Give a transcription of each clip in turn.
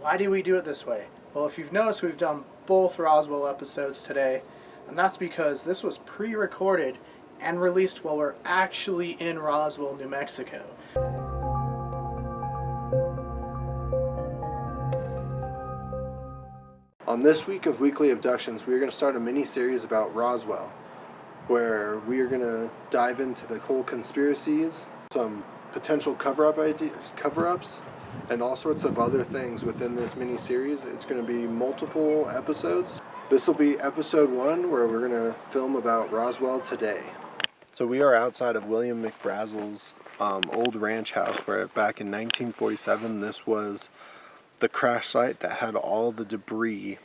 Why do we do it this way? Well, if you've noticed, we've done both Roswell episodes today, and that's because this was pre-recorded and released while we're actually in Roswell, New Mexico. On this week of Weekly Abductions, we're going to start a mini-series about Roswell, where we are going to dive into the whole conspiracies, some potential cover-ups, and all sorts of other things within this mini-series. It's going to be multiple episodes. This will be episode 1, where we're going to film about Roswell Today. So we are outside of William Brazel's old ranch house, where back in 1947, this was the crash site that had all the debris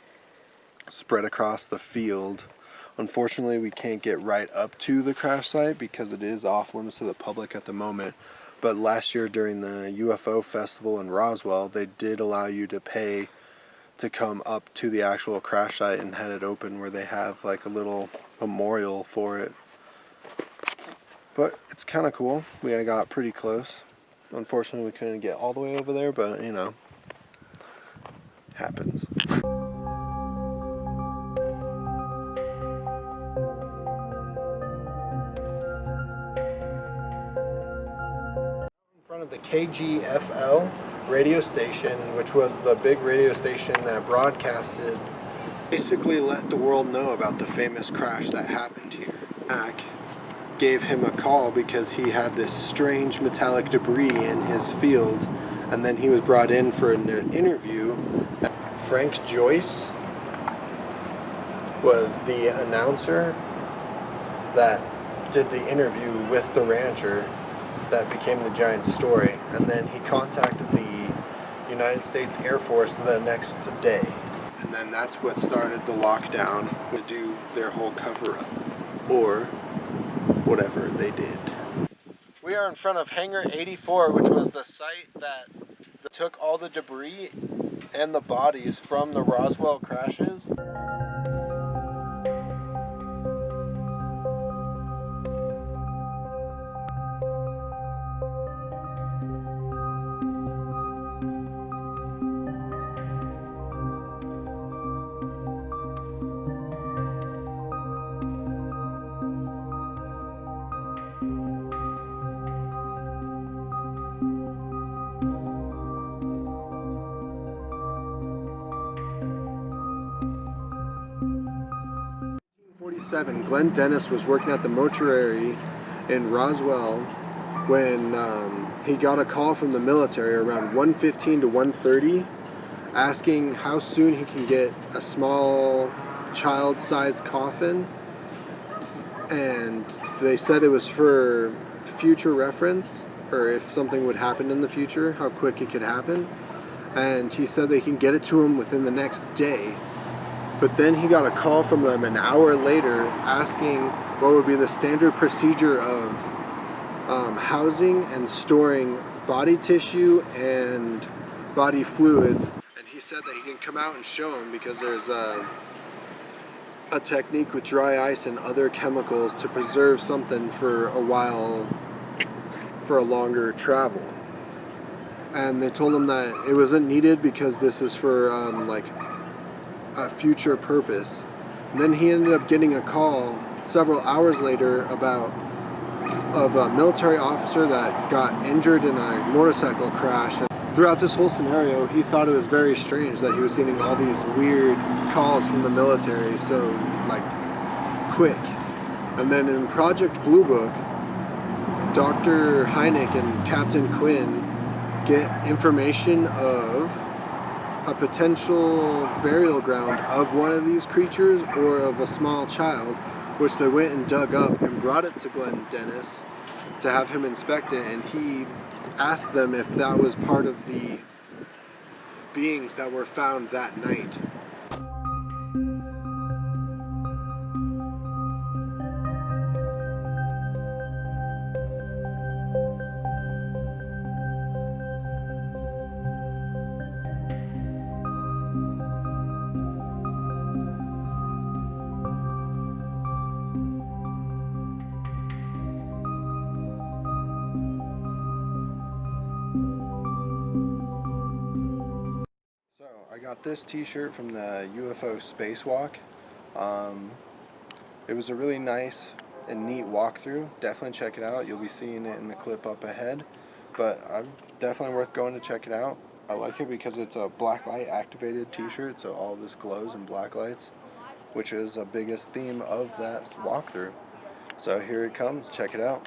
spread across the field. Unfortunately, we can't get right up to the crash site because it is off limits to the public at the moment. But last year during the UFO festival in Roswell, they did allow you to pay to come up to the actual crash site and had it open, where they have like a little memorial for it. But it's kind of cool. We got pretty close. Unfortunately, we couldn't get all the way over there, but you know, happens. In front of the KGFL radio station, which was the big radio station that broadcasted, basically let the world know about the famous crash that happened here. Mack gave him a call because he had this strange metallic debris in his field, and then he was brought in for an interview. Frank Joyce was the announcer that did the interview with the rancher that became the giant story, and then he contacted the United States Air Force the next day, and then that's what started the lockdown to do their whole cover-up, or whatever they did. We are in front of Hangar 84, which was the site that took all the debris and the bodies from the Roswell crashes. Glenn Dennis was working at the mortuary in Roswell when he got a call from the military around 1:15 to 1:30 asking how soon he can get a small child-sized coffin, and they said it was for future reference, or if something would happen in the future, how quick it could happen, and he said they can get it to him within the next day. But then he got a call from them an hour later asking what would be the standard procedure of housing and storing body tissue and body fluids. And he said that he can come out and show him because there's a technique with dry ice and other chemicals to preserve something for a while, for a longer travel. And they told him that it wasn't needed because this is for like a future purpose. And then he ended up getting a call several hours later of a military officer that got injured in a motorcycle crash. And throughout this whole scenario, he thought it was very strange that he was getting all these weird calls from the military so like quick. And then in Project Blue Book, Dr. Hynek and Captain Quinn get information of a potential burial ground of one of these creatures or of a small child, which they went and dug up and brought it to Glenn Dennis to have him inspect it, and he asked them if that was part of the beings that were found that night. I got this t-shirt from the UFO Space Walk. It was a really nice and neat walkthrough. Definitely check it out. You'll be seeing it in the clip up ahead. But definitely worth going to check it out. I like it because it's a black light activated t-shirt, so all this glows in black lights, which is a biggest theme of that walkthrough. So here it comes. Check it out.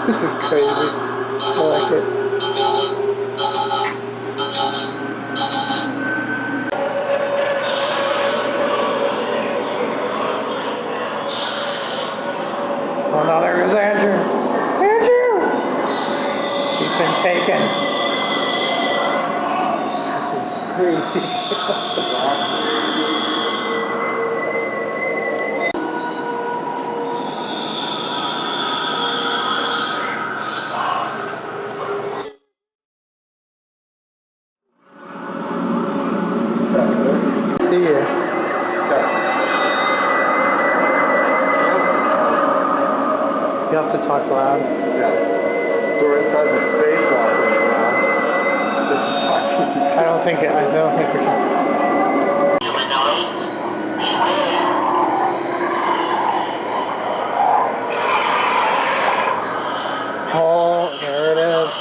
This is crazy. I like it. Oh no, there is Andrew. Andrew! He's been taken. This is crazy. See you. You have to talk loud. Yeah. So we're inside the spacewalk right now. This is talking. I don't think we're talking. Oh, there it is.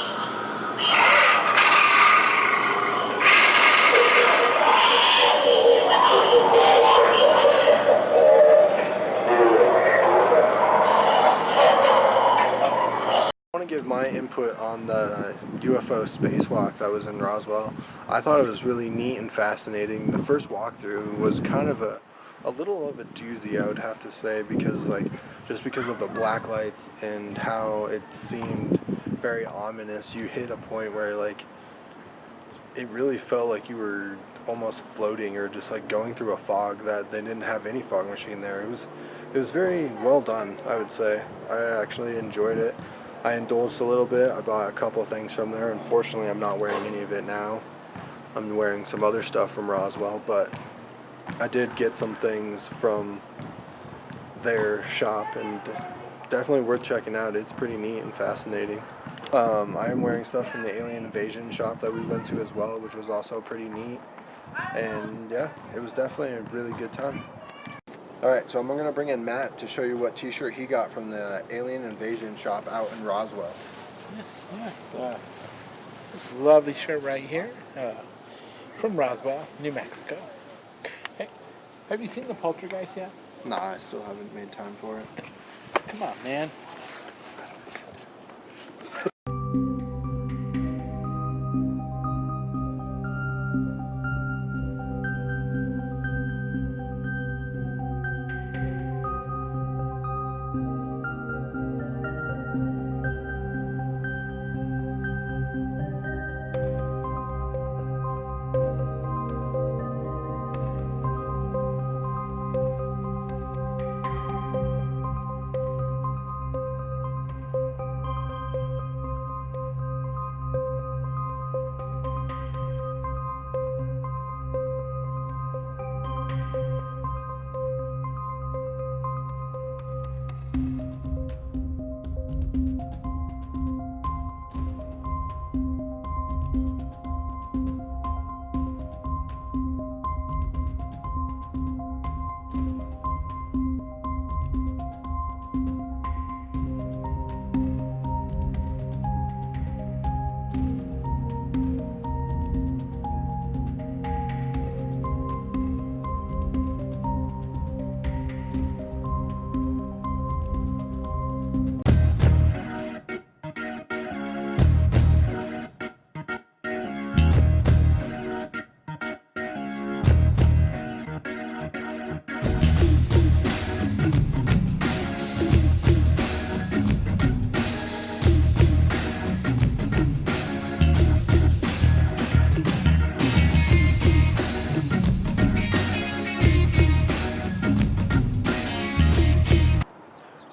I want to give my input on the UFO spacewalk that was in Roswell. I thought it was really neat and fascinating. The first walkthrough was kind of a little of a doozy, I would have to say, because just because of the black lights and how it seemed very ominous. You hit a point where it really felt like you were almost floating or just going through a fog that they didn't have any fog machine there. It was very well done, I would say. I actually enjoyed it. I indulged a little bit. I bought a couple things from there. Unfortunately, I'm not wearing any of it now. I'm wearing some other stuff from Roswell, but I did get some things from their shop, and definitely worth checking out. It's pretty neat and fascinating. I am wearing stuff from the alien invasion shop that we went to as well, which was also pretty neat. And yeah, it was definitely a really good time. Alright, so I'm going to bring in Matt to show you what t-shirt he got from the alien invasion shop out in Roswell. Yes. This lovely shirt right here from Roswell, New Mexico. Hey, have you seen the Poltergeist yet? Nah, I still haven't made time for it. Come on, man.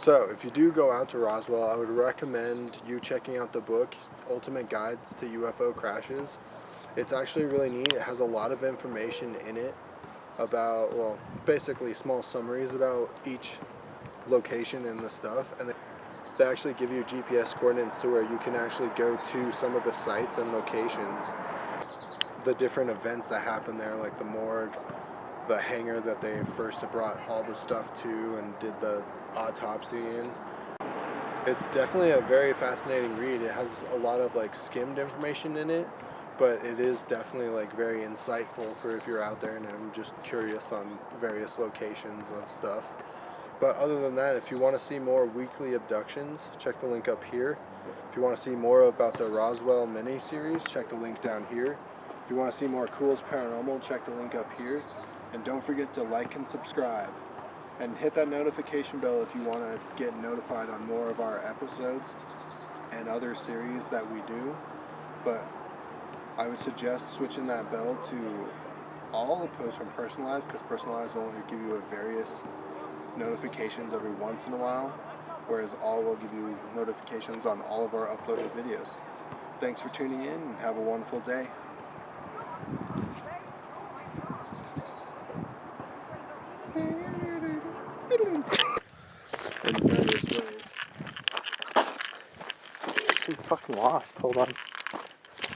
So, if you do go out to Roswell, I would recommend you checking out the book, Ultimate Guides to UFO Crashes. It's actually really neat. It has a lot of information in it about, well, basically small summaries about each location and the stuff. And they actually give you GPS coordinates to where you can actually go to some of the sites and locations. The different events that happen there, like the morgue, the hangar that they first brought all the stuff to and did the autopsy in. It's definitely a very fascinating read. It has a lot of like skimmed information in it, but it is definitely like very insightful for if you're out there and I'm just curious on various locations of stuff. But other than that, if you want to see more Weekly Abductions, check the link up here. If you want to see more about the Roswell mini-series, check the link down here. If you want to see more Culz Paranormal, check the link up here. And don't forget to like and subscribe. And hit that notification bell if you want to get notified on more of our episodes and other series that we do. But I would suggest switching that bell to all opposed from personalized, because personalized will only give you a various notifications every once in a while, whereas all will give you notifications on all of our uploaded videos. Thanks for tuning in and have a wonderful day. Some fucking wasp. Hold on.